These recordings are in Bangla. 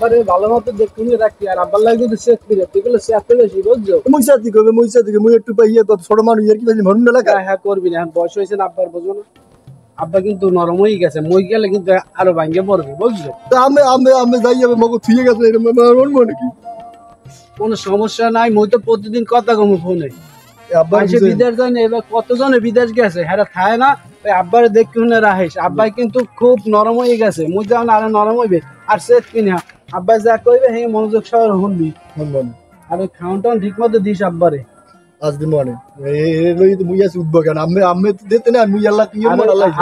আব্বারে ভালো মতো দেখুনি রাখি আর আব্বার লাগে যদি সেট করে এগুলো সেট করে বুঝছো মুই সাথে মুই একটু পাইয়া তো ছোট মানুষ আর কি পাইছি মরুন না লাগা হ্যাঁ করবি না বয়স হয়েছে না আব্বার বুঝো না আব্বা কিন্তু নরম হয়ে গেছে মই গেলে কিন্তু আরো ভাঙ্গে পড়বে বুঝছো আমি যাই যাবে মগো থুয়ে গেছে মরবো নাকি কোনো সমস্যা নাই মই তো প্রতিদিন কথা কমু ফোনে আব্বা বিদেশ যায় না এবার কতজনে বিদেশ গেছে হ্যাঁ খায় না ওই আব্বারে দেখি শুনে রাখিস আব্বাই কিন্তু খুব নরম হয়ে গেছে মুই যাও না আরো নরম হইবে আর সেট কিনা আব্বাই যা কইবে হ্যাঁ মনোযোগ সহ শুনবি আর ওই খাওয়ান টাউন ঠিক মতো দিস আব্বারে আজ দিন মানে লই তো মুই আছি উঠবো কেন আমি তো দিতে না মুই আল্লাহ কি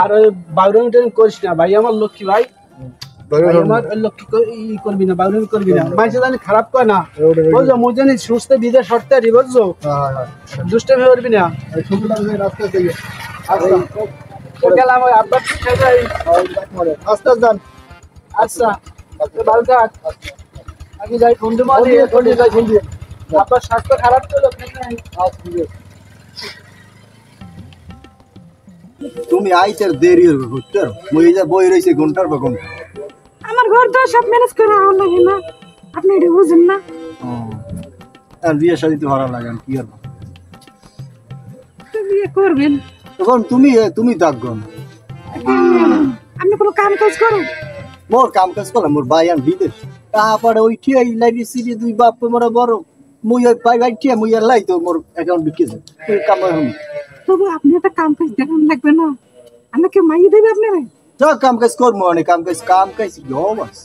আর ওই বাউরামি টেন করিস না ভাই আমার লক্ষ্মী ভাই আমার লক্ষ্মী করবি না বাউরামি করবি না মানুষ জানি খারাপ কয় না বুঝছো মুই জানি সুস্থ বিদেশ সরতে আরি বুঝছো দুষ্টামি করবি না রাস্তা থেকে গেলাম ওই আব্বার আস্তে যান আচ্ছা ভালো থাক আমি যাই বন্ধু মারি আপনার স্বাস্থ্য খারাপ ছিল তুমি আইতে দেরি হবে করতে মই যা বই রইছে ঘন্টার পর ঘন্টা আমার ঘর তো সব ম্যানেজ করা হল লাগে না আপনি এটা বুঝেন না আর বিয়ে শাদী তো ভালো লাগে কি আর বিয়ে করবেন তখন তুমি থাকবেন আপনি কোনো কাম কাজ করেন মোর কাম কাজ করলাম মোর ভাই আন বিদেশ তারপরে ওই ঠিয়া লাইব্রেরি সিরি দুই বাপ মোর বড় মুই ওই ভাই ঠিয়া মুই আর লাই তো মোর অ্যাকাউন্ট বিকে যায় তুই কাম হম তবে আপনি একটা কাম কাজ দেখান লাগবে না আমাকে মাইয়ে দেবে আপনারা তো কাম কাজ করবো মানে কাম কাজ বাস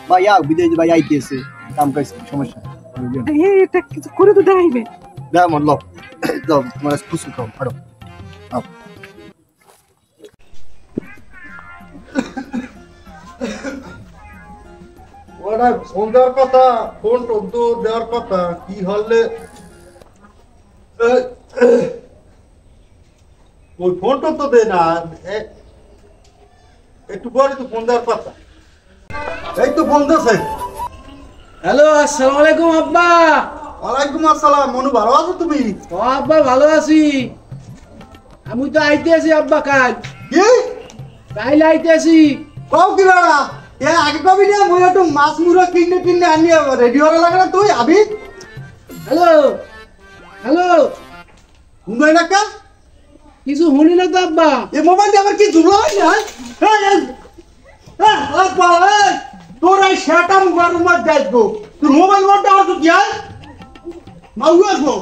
ভাই আ বিদেশ ভাই আইতেছে কাম কাজ সমস্যা এটা কিছু করে তো দেখাইবে দা মন লও মানে খুশি কম আরো ওরা ফোন দেওয়ার কথা ফোন তো দেওয়ার কথা কি হলে ওই ফোনটা তো দে না একটু পরে তো ফোন দেওয়ার কথা এই তো ফোন দিয়েছে হ্যালো আসসালামু আলাইকুম আব্বা ওয়ালাইকুম আসসালাম মনু ভালো আছো তুমি ও আব্বা ভালো আছি আমি তো আইতে আছি আব্বা কাল কি কাইলে আইতে আছি কও কি বাড়া আগে কবি না মই একটু মাছ মুড়া কিনে আনিয়ে রেডি হওয়া লাগে না তুই আবি হ্যালো হ্যালো শুনবাই না কা কিছু শুনি না তো আব্বা এই মোবাইল আমার কি ঝুলো হয় না তোর এই সেটা মুখার উমার দেখবো তোর মোবাইল মোটটা আর তো দিয়া মাউ আসবো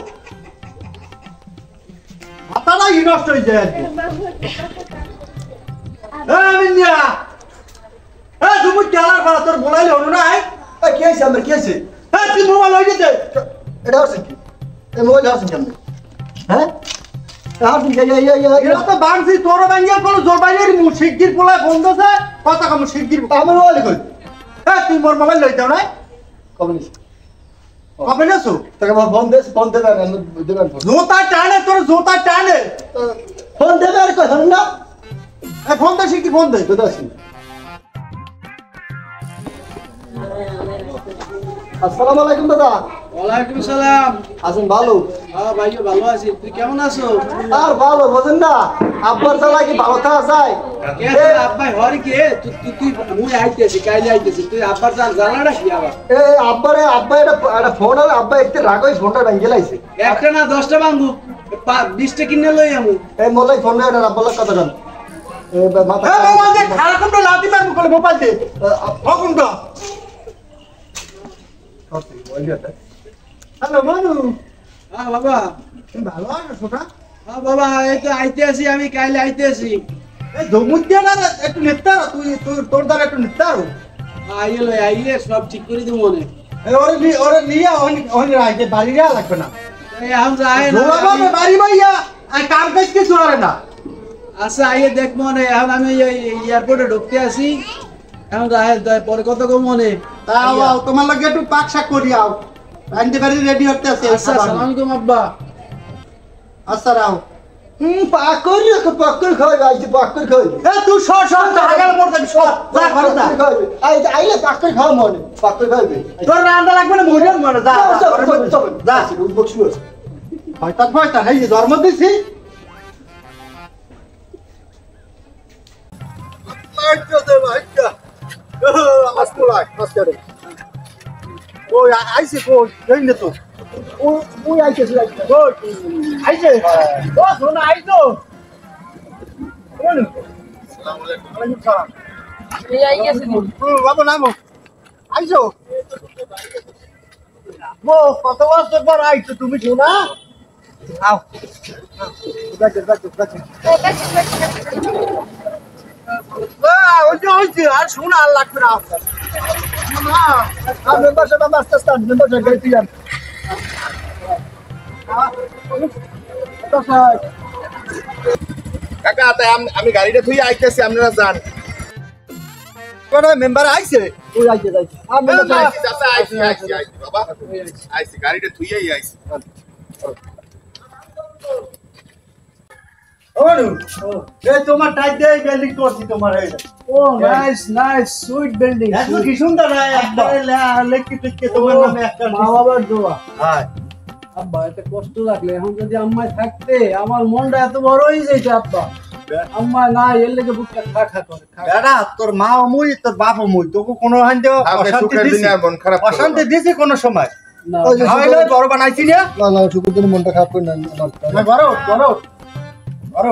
হাতাটা নষ্ট হয়ে যায় মিন্দিয়া তুমি চালার ভাড়া তোর বলাইলে হলো না কি আছে আমার কি আছে তুই মোবাইল হয়ে যেতে এটা হচ্ছে কি এই মোবাইল আছে কেমন হ্যাঁ এরা তো বাংছি তোর বাঙ্গিয়া কোনো জোর বাইরের শিগগির পোলায় ফোন দিছে কথা কম শিগগির আমার মোবাইল কই তুই মোর মোবাইল লইতে নাই কবে নিস কবে নেছো তোকে ফোন দেবে দেবেন জোতা টানে তোর জোতা টানে ফোন দেবে আর কথা না ফোন দে শিগগির ফোন দে কোথায় আছি আসসালামু আলাইকুম দাদা ওয়ালাইকুম সালাম আছেন ভালো হ্যাঁ ভাইও ভালো আছি তুই কেমন আছো আর ভালো বোঝেন না আব্বার জ্বালা কি ভালো থাকা যায় আব্বাই হরি কি তুই মুই আইতেছি কাইলে আইতেছি তুই আব্বার জানাটা কি আবার আব্বা এটা ফোন আর আব্বা একটু রাগ হয়ে ফোনটা ভেঙে লাইছে একটা না 10টা বাঙ্গু 20টা কিনে লই আমু এই মোলাই ফোন এটা আব্বার কথা জান মাথা মোবাইল দে খারাপ কোনটা লাতি মারবো কলে মোবাইল দে কোনটা হ্যালো মানু হ্যাঁ বাবা তুমি ভালো আছো ছোটা হ্যাঁ বাবা এই তো আইতে আছি আমি কাইলে আইতে আছি এই জমুদিয়া না একটু নিতে তুই তোর দ্বারা একটু নিতে আইলে সব ঠিক করে দিব মনে ওরে নিয়ে ওখানে রাখতে বাড়ি যা লাগবে না এই আম যায় না বাবা বাড়ি ভাইয়া আর কাম কাজ কিছু করে না আচ্ছা আইয়ে দেখ মনে এখন আমি এয়ারপোর্টে ঢুকতে আসি এখন পরে কত কম মনে তাও তোমার লাগে একটু পাক শাক করি আও আনতে পারি রেডি হতে আছে আচ্ছা আসসালামু আলাইকুম আব্বা আচ্ছা রাও পাকর খাই আইছে পাকর খাই এ তুই সর টাকাল মোর দেব সর যা ঘরে যা আইলে পাকর খাও মনে পাকর খাইবে তোর রান্না লাগবে না মরে মরে যা যা বকশু হয়তো এই ধর্ম দিছি ওই আইছে কই এই নে তো ওই আইছে কই আইছে ও শোনা আইছো আসসালামু আলাইকুম এই আই গেছে বাবু নামো আইছো ও কত বছর পর আইছো তুমি শোনা আও ওই আর শোনা আর লাগবে না মেম্বারশিপ আমার আস্তে আস্তে মেম্বারশিপ করে দিলাম কাকা তাই আমি গাড়িটা থুই আইতেছি আপনারা যান কোন মেম্বার আইছে ওই আইছে যাইছে আইছি চাচা আইছি বাবা আইছি গাড়িটা থুইয়াই আইছি ওনু এই তোমার টাইট দিয়ে বিল্ডিং করছি তোমার এই ও নাইস নাইস সুইট বিল্ডিং এত কি সুন্দর একবারে লেখি টিকে তোমার নামে একটা মা বাবার দোয়া হ্যাঁ আব্বা এত কষ্ট লাগলে এখন যদি আম্মায় থাকতে আমার মনটা এত বড় হয়ে যেত আব্বা আম্মা না এর লেগে বুকটা খা খা করে বেড়া তোর মা মুই তোর বাপ মুই তোকে কোনো হান্ডে আপনি অশান্তি সুখের দিছি দিনে আর মন খারাপ করবেন না। অশান্তি দিছি কোনো সময় না খাওয়াইলে বড় বানাইছি না না না শুকুর মনটা খারাপ করে না না বড় বড় বড়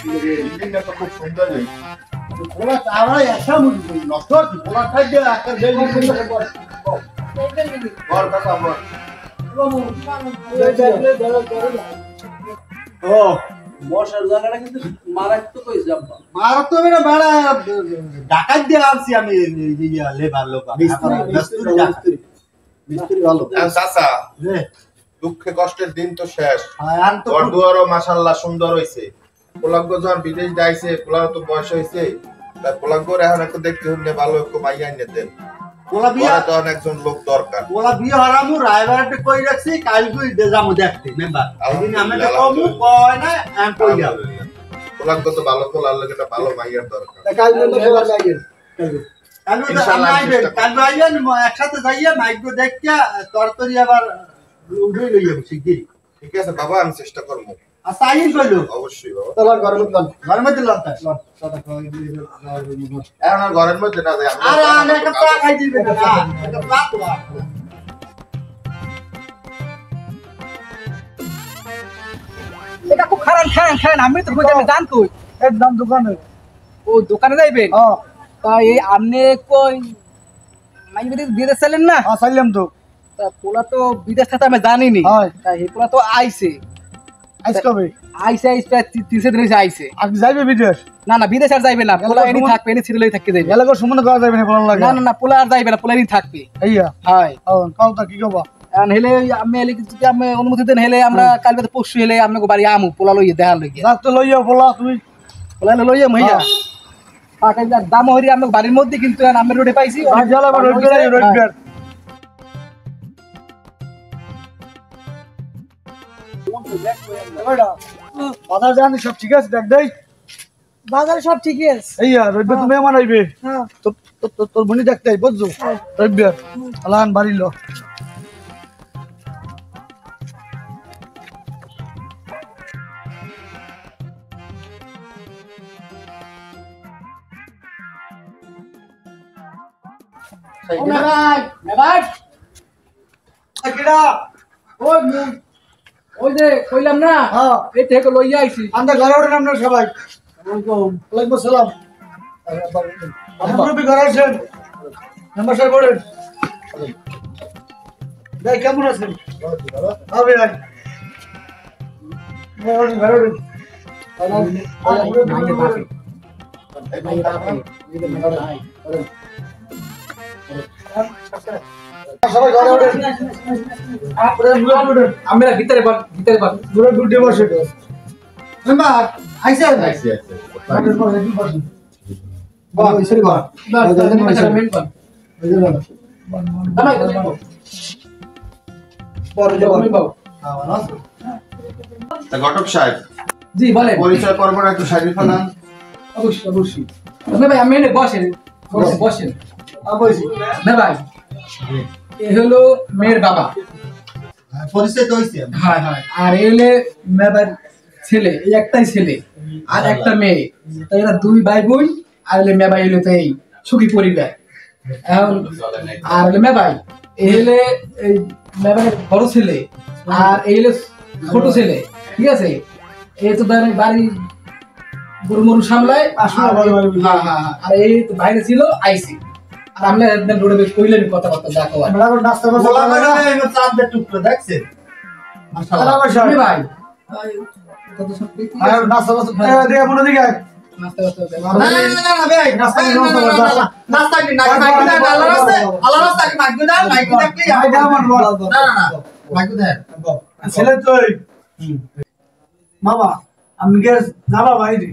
বিল্ডিংটা তো খুব সুন্দর হয়েছে ওরা তারা একটা মুই নষ্ট কি পোলা খাই দিয়ে একটা বিল্ডিং ঘর কাকা আমার ও বসার জায়গাটা কিন্তু মারাত্মক হয়েছে আব্বা মারা তো মেরা বেড়া ডাকাত দিয়ে আনছি আমি লেবার লোক মিস্ত্রি ভালো চাচা রে দুঃখে কষ্টের দিন তো শেষ আর তো ঘর দুয়ারও মাশাআল্লাহ সুন্দর হইছে পোলাগ্য যখন বিদেশ যাইছে পোলার তো বয়স হইছে তাই পোলাগ্যর এখন একটু দেখতে হলে ভালো একটু মাইয়া এনে দেন পোলা বিয়া ঘরে তো একজন লোক দরকার পোলা বিয়া হারামু রায়বারটা কই রাখছি কাল কই দেজামু দেখতে মেম্বার এদিন আমি তো কমু কয় না আমি কই যাব পোলাগ্য তো ভালো পোলার লাগে একটা ভালো মাইয়ার দরকার কাল মেম্বার সবার লাগে কাল তো ইনশাআল্লাহ আমি চেষ্টা করব। কাল আইয়েন একসাথে যাইয়া মাইকো দেখিয়া তরতরি আবার উঠে লইয়া শিগগিরি ঠিক আছে বাবা আমি চেষ্টা করবো আচ্ছা আইন কইলো অবশ্যই বাবা তোমার ঘরের মধ্যে ঘরের মধ্যে লন্টা এখন আর ঘরের মধ্যে না যাই আরে আমি একটা চা খাই দিবে না একটা চা তো এটা খুব খারাপ খারাপ আমি তো বুঝে আমি জানতো একদম দোকানে ও দোকানে যাইবেন হ্যাঁ তা এই আপনি কই মাই বিদেশ চাইলেন না চাইলাম তো তা পোলা তো বিদেশ থেকে আমি জানিনি হয়। তা এই পোলা তো আইছে আইস কবে আইছে প্রায় 300 দিন হইছে আইছে আগে যাইবে বিদেশ না না বিদেশ আর যাইবে না পোলা এনি থাকবে এনি ছিড়লেই থাকতে যাইবে এলাকার সম্বন্ধে করা যাবে না ভালো লাগে না না না পোলা আর যাইবে না পোলা এনি থাকবে এইয়া হয় কাউটা কি কবা আর হেলে আমি হেলে যদি আমি অনুমতি দেন হেলে আমরা কাল বাদে পরশু হেলে আপনাকে বাড়ি আমু পোলা লইয়ে দেখা লইয়ে রাস্তা লইয়া বলা তুমি পোলা লইয়ে মইয়া টাকা দাম হরি আমরা বাড়ির মধ্যে কিন্তু আমি রোডে পাইছি আজ জ্বালা আবার রবিবার বাজার জানি সব ঠিক আছে দেখ দেই বাজারে সব ঠিকই আছে এইয়া রবিবার তুমি মেহমান আইবে হ্যাঁ তোর বোনি দেখতে আই বুঝছো রবিবার আলান বাড়ি লো কেডা ওই ওই যে কইলাম না হ্যাঁ এই থেকে লইয়া আইছি আমরা ঘরে উঠেন আপনার সবাই ওয়ালাইকুম সালাম আপনার ঘরে আছেন মেম্বার সাহেব বলেন ভাই কেমন আছেন হবে ভাই ঘরে উঠেন সবাই ঘরে উঠেন আমরা ভিতরে ভিতরে দূরে দূরে বসে মেম্বার আইছে আইছি আইছি তা ঘটক সাহেব জি বলেন পরিচয় করবো না একটু শাড়ি ফেলান অবশ্যই অবশ্যই না ভাই আমি এনে বসেন বসেন না ভাই এ হলো মেয়ের বাবা পরিচয় তো হইছে হ্যাঁ হ্যাঁ আর এ হলে মেয়ের ছেলে এই একটাই ছেলে আর একটা মেয়ে তাই এরা দুই ভাই বোন আর হলে মেয়ে ভাই হলো তো এই সুখী পরিবার এখন আর হলে মেবাই এই হলে এই মেবাইয়ের বড় ছেলে আর এই হলে ছোট ছেলে, ঠিক আছে? এই তো ধরেন বাড়ি গরু মরু সামলায়, হ্যাঁ হ্যাঁ, আর এই তো বাইরে ছিল আইসি, আর আমরা একদম রোডে বেশ কইলেন কথাবার্তা দেখো আর নাস্তা পোলা করে এবার চাঁদের টুকরো দেখছেন মাশাআল্লাহ ভাই কত সত্যি নাস্তা দিয়ে মনে দিকে নাস্তা করতে না ভাই নাস্তা নাস্তা কি না আল্লাহ রাস্তা কি মাইকু দাও মাইকু দেখলে না মাইকু দেন ছেলে তুই মামা আমি কে যাবা বাইরে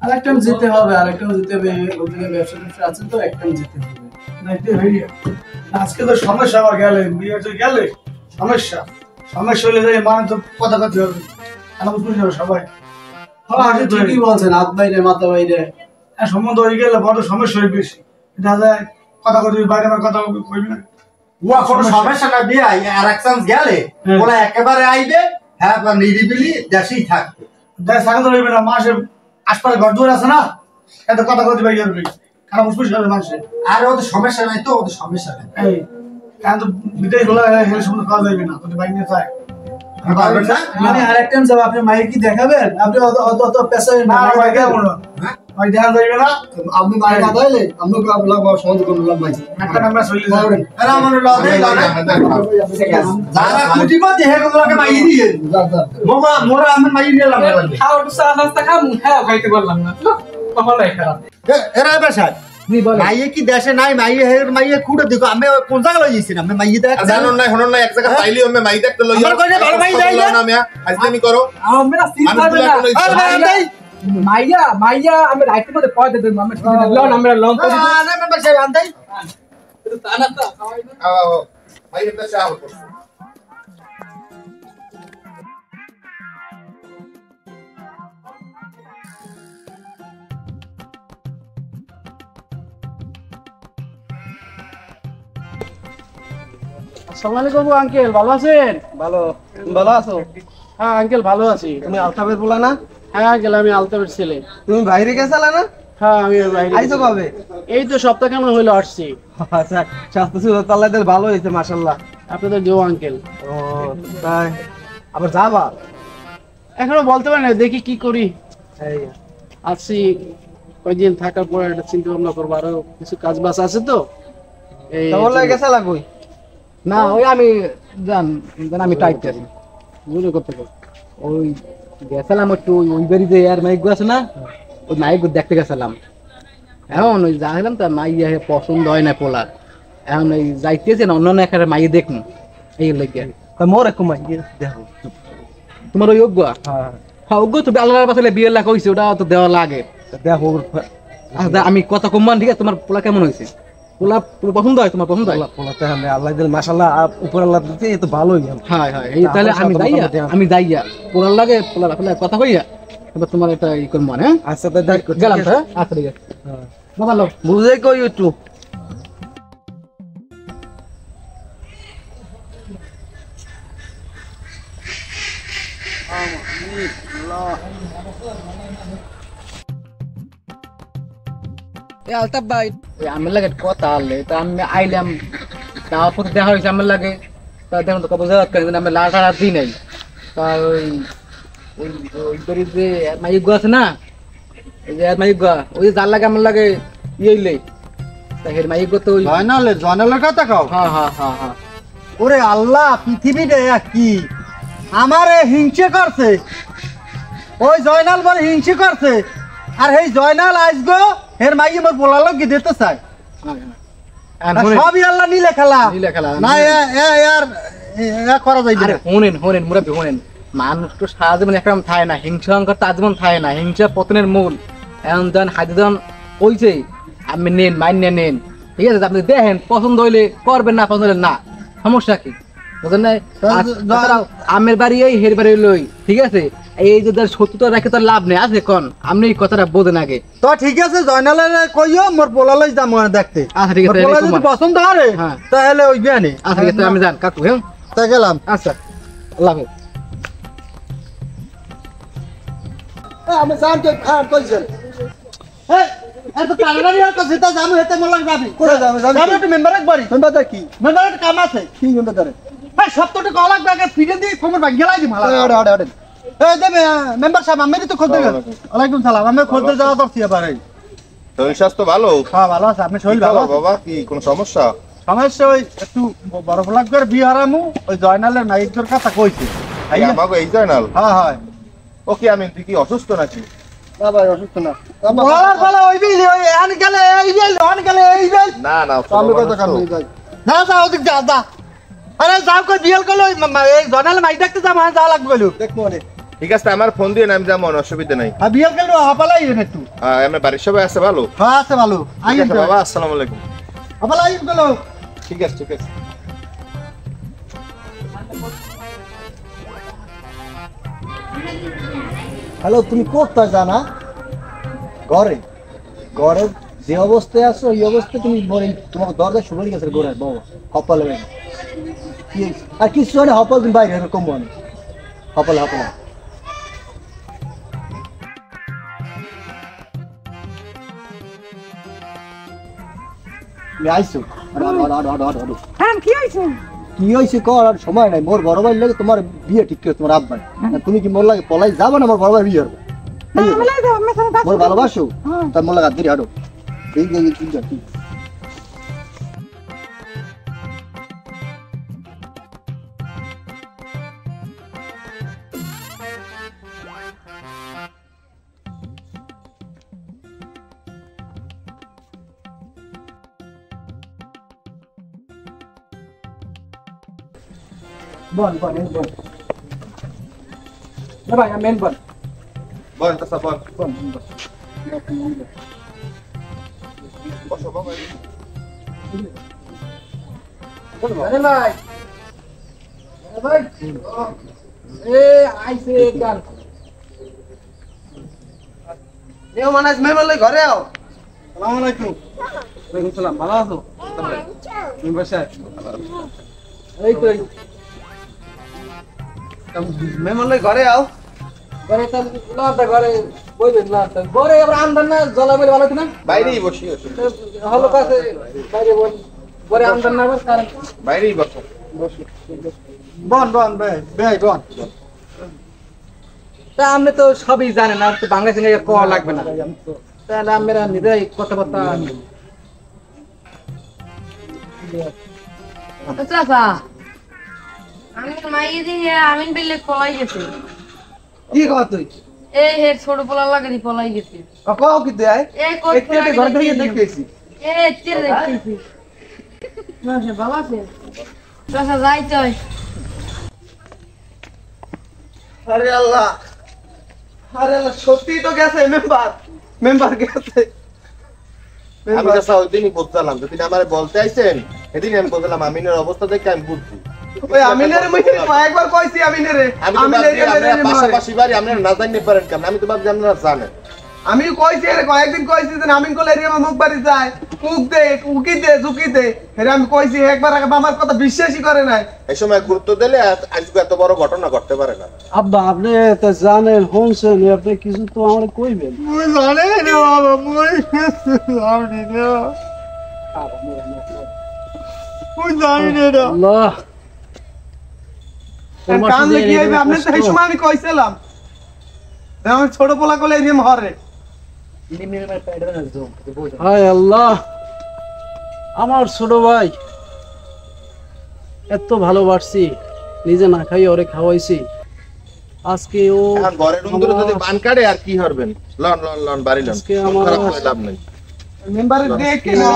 আরেকটা যেতে হবে, আরেকটা যেতে হবে, ওদিকে ব্যবসা আছে তো, একটা যেতে হবে। নাইতে হইয়া আজকে তো সমস্যা আবার গেলে বিয়ে তো গেলে সমস্যা হলে যাই মানে তো কথা কথা হবে আর বুঝতে যাবে সবাই আপনি ঠিকই বলছেন, হাত বাইরে মাথা বাইরে সম্বন্ধ হয়ে গেলে বড় সমস্যা হয় বেশি দাদা কথা কথা বাইরে আমার কথা কইবি না ওয়া কোনো সমস্যা না বিয়ে আর এক চান্স গেলে ওলা একেবারে আইবে হ্যাঁ বা নিরিবিলি দেশেই থাকবে দেখ সাগর হইবে না মাসে আশপাশে ঘর দূর আছে না এত কথা কথা বাইরে যাবে খারাপ বুঝতে হবে মানুষের আর ওদের সমস্যা নাই তো ওদের সমস্যা নাই এই কারণ তো বিদেশ বলা হেলে সময় খাওয়া যাবে না তোদের বাইরে থাকে পারবেন না মানে আরেকটা যাব, আপনি মাইক কি দেখাবেন? আপনি অত পেছায় না না ভাই কেমন ভাই দেখা যাবে না আপনি বাইরে না দাইলে আপনি সহজ করুন ভাই একটা আমরা চলে যাবেন আরে আমার লদে যারা কুটিপতি হেগুলোকে মাইয়ে দিয়ে মোমা মোরা আমি মাইয়ে নিলাম খাওয়া চা নাস্তা খামু, হ্যাঁ খাইতে পারলাম না, কপালটাই খারাপ। এরা বেশাল জি বলে মাইয়ে কি দেশে নাই মাইয়ে হের মাইয়ে খুঁড়ে দেখো আমি কোন জায়গা লইছি না আমি মাইয়ে দেখ জানো না হনো না এক জায়গা পাইলি আমি মাই দেখতে লই আমার কইলে ভালো মাই যাই না। না মিয়া আজলামি করো আমরা আমি চিন্তা তুলা না কোনো ইচ্ছা আরে নাই। ভাই মাইয়া আমি রাইতে মধ্যে পয়সা দেব, আমরা লন আমরা লন করে না না বেশাল আনতাই দিই তা না তা খাওয়াই না। আও ভাই এটা চাও করছো আসসালামু আলাইকুম আঙ্কেল, ভালো আছেন? ভালো আছো? হ্যাঁ আঙ্কেল ভালো আছি। তুমি আলতাফের বলা না? হ্যাঁ আঙ্কেল আমি আলতাফের ছেলে। তুমি বাইরে গেছালা না? হ্যাঁ আমি বাইরে আইছো কবে? এই তো সপ্তাহখানেক হইলো আসছি। আচ্ছা স্বাস্থ্য সুরত আল্লাহদের ভালো হয়েছে মাশাআল্লাহ। আপনাদের জো আঙ্কেল। ও তাই আবার যাবা? এখনো বলতে পারি না, দেখি কি করি। এই আসছি কয়েকদিন থাকার পরে একটা চিন্তা ভাবনা করবো, আরো কিছু কাজ বাজ আছে তো এই কেমন লাগে গেছালা কই? না ওই আমি আমি টাইট আছি বুঝে করতে ওই গেছিলাম একটু ওই বাড়িতে আর মাইক আছে না, ওই মাইক দেখতে গেছিলাম। এখন ওই যাইলাম তার মাই পছন্দ হয় না পোলা, এখন ওই যাইতেছে না অন্য একটা মাই দেখুন এই লেগে। তা মোর একটু মাই দেখো। তোমার ওই অজ্ঞ হ্যাঁ অজ্ঞ তো আল্লাহর পাশে বিয়ের লেখা হয়েছে, ওটা তো দেওয়া লাগে। দেখো আচ্ছা আমি কথা কমান, ঠিক আছে? তোমার পোলা কেমন হয়েছে? পোলা পছন্দ হয়? তোমার পছন্দ হয়? পোলাতে আমি আল্লাহ দিল মাশাআল্লাহ উপর আল্লাহ দিতে এ তো ভালোই। হ্যাঁ হ্যাঁ এই তাহলে আমি যাইয়া পোলার লাগে পোলার কথা কইয়া এবার তোমার এটা ই করবো মানে। আচ্ছা তাই দেখ গেলাম তো, আচ্ছা ঠিক আছে বাবা লোক বুঝে কই একটু আলতাফ ভাই আমার লাগে কথা আনলে তা আমি আইলাম, তারপর দেখা হয়েছে আমার লাগে। তা দেখুন তো বোঝা যাচ্ছে আমি লাল আর দিই নাই। তার ওই ওই বাড়িতে মাইক আছে না, এই যে মাইক ওই যে যার লাগে আমার লাগে ইয়েলে তা হের মাইক তো ওই জয়নালের কথা কও। হ্যাঁ হ্যাঁ হ্যাঁ হ্যাঁ ওরে আল্লাহ পৃথিবীতে কি আমারে হিংসে করছে, ওই জয়নাল বলে হিংসে করছে। আর এই জয়নাল আসবো এর মাইয়ে মোর বলালো কি দিতে চাই, হ্যাঁ সবই আল্লাহ নিলে খেলা নীলে খেলা না ইয়ার করা যাইবে আরে শোনেন মুরাবি শোনেন, মানুষ তো সারা জীবন একরকম থাকে না, হিংসা অঙ্কর তার জীবন থাকে না, হিংসা পতনের মূল। এখন দেন হাইদিন কইছে আপনি নেন মাইনে নেন, ঠিক আছে? আপনি দেখেন পছন্দ হইলে করবেন, না পছন্দ হইলে না, সমস্যা কি বুঝেন না? আমের বাড়ি এই হের বাড়ি লই, ঠিক আছে? এই যে সত্যতা রাখে তার লাভ নেই আছে কোন, আপনি এই কথাটা বোঝেন আগে। তো ঠিক আছে জয়নালের কইও মোর বলালই যাম দেখতে। আচ্ছা ঠিক আছে মোর যদি পছন্দ হয় হ্যাঁ তাহলে ওই বিয়ানে। আচ্ছা ঠিক আছে আমি যান কাকু। হ্যাঁ তা গেলাম। আচ্ছা আল্লাহ হাফেজ। আমি জানতে খান কইছেন এত তাড়াতাড়ি আর কাছে তা যাবো হেতে মোল্লা যাবি কোথায় যাবে যাবো একটু মেম্বার একবারই মেম্বারটা কি মেম্বারের কাম আছে কি মেম্বার ভাই সপ্তাহটা কল লাগবে আগে ফিরে দিয়ে কোমর ভাঙ গেলাই দি মালা এই দেবে মেম্বার সাহেব আমি তো খোঁজ দেবেন ওয়ালাইকুম সালাম আমি খোঁজ দিয়ে যাওয়া দরছি এবার এই শরীর স্বাস্থ্য ভালো? হ্যাঁ ভালো আছে আপনি শরীর কি ভালো খবর বাবা, কি কোনো সমস্যা? সমস্যা ওই একটু বড় ফলাক করে বিয়ে হারামু ওই জয়নালের নাইকর কথা কইছে এই আমাকে এই জয়নাল? হ্যাঁ হ্যাঁ ওকে আমি তুই কি অসুস্থ নাকি? না ভাই অসুস্থ না বলার ফলে ওই বিল ওই আন গেলে এই বিল আন গেলে এই বিল না না আমি কথা কাম নেই যাই না যা ওদিক যা যা আরে যাও কই বিয়েল করলো এই জয়নাল মাই দেখতে যা মা যা লাগবে বলো দেখবো অনেক ঠিক আছে, আমার ফোন দিয়ে আমি যাবো, অসুবিধা নাই। আর বিয়েল করলো হাপালাই একটু আমার বাড়ির সবাই আছে ভালো? হ্যাঁ আছে ভালো ঠিক আইন আছে বাবা, আসসালামু আলাইকুম। হাপালাই গেলো ঠিক আছে ঠিক আছে। হ্যালো তুমি কোথায় জানা ঘরে ঘরের যে অবস্থায় আছো ওই অবস্থায় তুমি তোমার দরজা শুভরি গেছে গোড়ে বাবা কপালে কি আর কিছু মানে হপাল তুমি বাইরে এরকম মনে হপাল হপাল তুমি আইসো কি হয়েছে কর আর সময় নাই মোর বড় ভাই লাগে তোমার বিয়ে ঠিক করে তোমার আব্বাই তুমি কি মোর লাগে পলাই যাবো না আমার বড় ভাই বিয়ে হবে মোর ভালোবাসো তার মোর লাগে ধরে হাঁটো এই ঠিক বল বল বল না ভাই আমি বল বল তাসা বল। বল বসো বাবা। আরে ভাই ভাই এ আইছে কাল নেও মানাস মেমন লই ঘরে আও আসসালামু আলাইকুম ওয়ালাইকুম সালাম ভালো আছো তুমি বসে এই তো মেমন লই ঘরে আও ঘরে তো না ঘরে বইবেন না ঘরে আবার আমদান না জলাবেল ভালো না বাইরেই বসি বসি হলো কাছে বাইরে বল ঘরে আমদান না কারণ বাইরেই বসো। বন বন ভাই বন তা আপনি তো সবই জানেন আর তো বাংলা সিঙ্গে কোয়া লাগবে না তাহলে আমরা নিজেই কথাবার্তা চাচা আমি মাইয়ে দিয়ে আমিন বিলে পলাই গেছে কি কর তুই এই হে ছোট পোলা লাগে দি পলাই গেছে কও কি দেয় এই কত একটু ঘর থেকে দেখতেছি এই চির দেখতেছি না সে বাবা আছে চাচা যাই চই আরে আল্লাহ সত্যি তো গেছে মেম্বার গেছে আমি তো ওই দিনই বলতাম, যদি আমারে বলতে আইছেন সেদিন আমি বললাম আমিনের অবস্থা দেখে আমি বুঝছি। ওই আমিনের মুই একবার কইছি আমিনেরে আমি তো ভাবছি আপনারা পাশাপাশি বাড়ি আপনারা না জানতে পারেন কেমন, আমি তো ভাবছি আপনারা জানেন। আমি কইছি এর কয়েকদিন কইছি যে আমিন কল এরিয়া মুখ বাড়ি যায় মুখ দে উকি দে ঝুঁকি দে এর আমি কইছি একবার আগে আমার কথা বিশ্বাসই করে নাই এই সময় গুরুত্ব দিলে আজকে এত বড় ঘটনা ঘটতে পারে না। আব্বা আপনি তো জানেন শুনছেন আপনি কিছু তো আমার কইবেন মুই জানি না বাবা মুই জানি না মুই জানি না আল্লাহ কান কি হইবে আপনি তো এই সময় আমি কইছিলাম আমার ছোট পোলা কলে এরিয়া হরে হায় আল্লাহ আমার ছোট ভাই এত ভালোবাসছি নিজে না খাই ওরে খাওয়াইছি আজকে ও এখন ঘরের রুমগুলো যদি পান কাটে আর কি করবেন? লন লন লন বাড়ি লন, আজকে আমার- খারাপ করে লাভ নেই। মেম্বারে দেখে না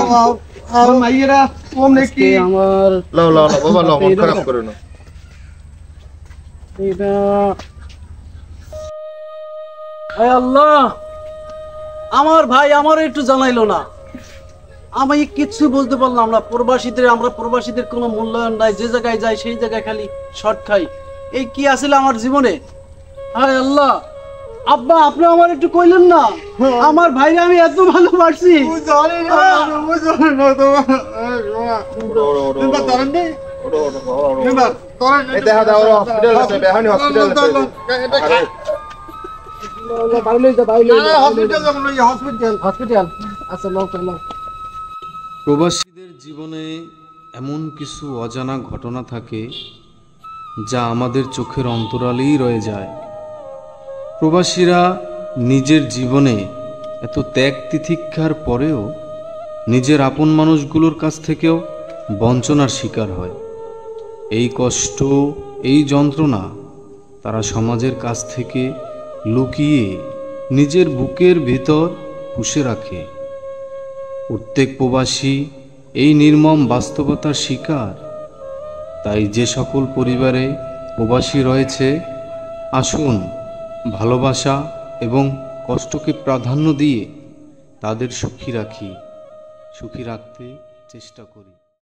আর মাইয়েরা কম আজকে নাকি আমার লও লও লও বাবা লও, মন খারাপ করো না। এটা হায় আল্লাহ আমার ভাই আমারও একটু জানাইলো না, আমি কিচ্ছু বলতে পারলাম না। আমরা প্রবাসীদের কোনো মূল্যায়ন নাই, যে জায়গায় যাই সেই জায়গায় খালি শর্ট খাই। এই কি আসলে আমার জীবনে? হায় আল্লাহ আব্বা আপনি আমার একটু কইলেন না, আমার ভাইরে আমি এত ভালোবাসি। জানি না মুই জানি না তোমার ওড়ো, ওড়ো, ওড়ো, মেম্বার ধরেন নি ওড়ো, ওড়ো, ওড়ো। মেম্বার ধরেন এই দেখা দাও হসপিটাল আছে, বেহানি হসপিটাল আছে। আরে বাইরে লই যা বাইরে লই যা হসপিটাল যাবো না হসপিটাল হসপিটাল আচ্ছা লও তো লও। প্রবাসীদের জীবনে এমন কিছু অজানা ঘটনা থাকে যা আমাদের চোখের অন্তরালেই রয়ে যায়। প্রবাসীরা নিজের জীবনে এত ত্যাগ তিতিক্ষার পরেও নিজের আপন মানুষগুলোর কাছ থেকেও বঞ্চনার শিকার হয়। এই কষ্ট, এই যন্ত্রণা তারা সমাজের কাছ থেকে লুকিয়ে নিজের বুকের ভিতর পুষে রাখে। প্রত্যেক প্রবাসী এই নির্মম বাস্তবতার শিকার। তাই যে সকল পরিবারে প্রবাসী রয়েছে, আসুন ভালোবাসা এবং কষ্টকে প্রাধান্য দিয়ে তাদের সুখী রাখতে চেষ্টা করি।